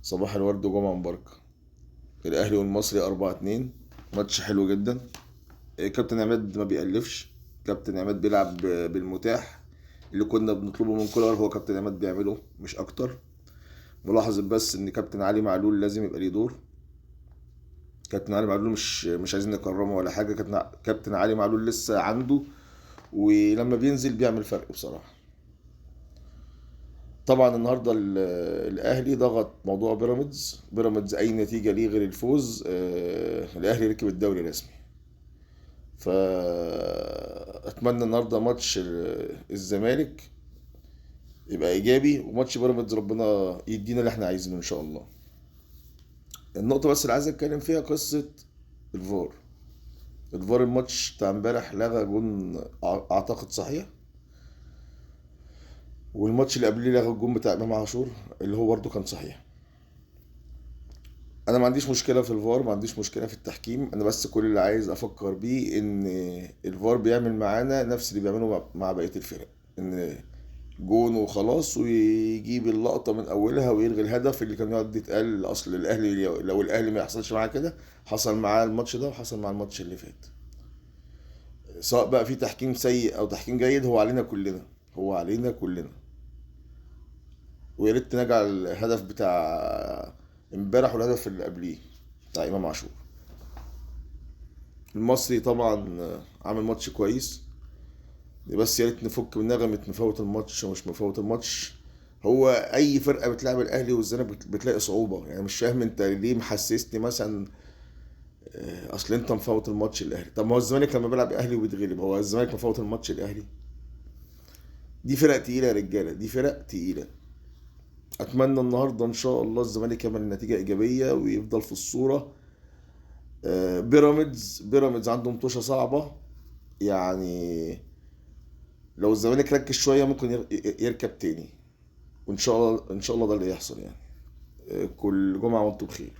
صباح الورد وجمعة مباركة. الأهلي والمصري 4-2، ماتش حلو جدا. كابتن عماد ما بيألفش، كابتن عماد بيلعب بالمتاح اللي كنا بنطلبه من كولر، هو كابتن عماد بيعمله مش أكتر. ملاحظ بس إن كابتن علي معلول لازم يبقى ليه دور. كابتن علي معلول مش عايزين نكرمه ولا حاجة، كابتن علي معلول لسه عنده، ولما بينزل بيعمل فرق بصراحة. طبعا النهارده الاهلي ضغط موضوع بيراميدز اي نتيجه ليه غير الفوز، الاهلي ركب الدوري رسمي. فاتمنى النهارده ماتش الزمالك يبقى ايجابي، وماتش بيراميدز ربنا يدينا اللي احنا عايزينه ان شاء الله. النقطه بس اللي عايز اتكلم فيها قصه الفار. الفار الماتش بتاع امبارح لغى جون اعتقد صحيح، والماتش اللي قبليه لغى الجون بتاع امام عاشور اللي هو برده كان صحيح. انا ما عنديش مشكله في الفار، ما عنديش مشكله في التحكيم، انا بس كل اللي عايز افكر بيه ان الفار بيعمل معانا نفس اللي بيعمله مع بقيه الفرق، ان جون وخلاص ويجيب اللقطه من اولها ويلغي الهدف اللي كان يقعد يتقال. اصل الاهلي لو الاهلي ما يحصلش معاه كده، حصل معاه الماتش ده وحصل معاه الماتش اللي فات. سواء بقى في تحكيم سيء او تحكيم جيد، هو علينا كلنا، هو علينا كلنا. ويا ريت نرجع الهدف بتاع امبارح والهدف اللي قبليه بتاع امام عاشور. المصري طبعا عامل ماتش كويس، بس يا ريت نفك من نغمة مفوت الماتش ومش مفوت الماتش. هو اي فرقة بتلعب الاهلي والزمالك بتلاقي صعوبة، يعني مش فاهم انت ليه محسسني مثلا اصل انت مفوت الماتش الاهلي. طب ما هو الزمالك لما بيلعب اهلي وبيتغلب، هو الزمالك مفوت الماتش الاهلي؟ دي فرق تقيلة يا رجالة، دي فرق تقيلة. اتمنى النهاردة ان شاء الله الزمالك يعمل نتيجة ايجابية ويفضل في الصورة. بيراميدز عنده مطوشة صعبة يعني. لو الزمالك ركز شويه ممكن يركب تاني، وان شاء الله ان شاء الله ده اللي يحصل يعني. كل جمعه وانتم بخير.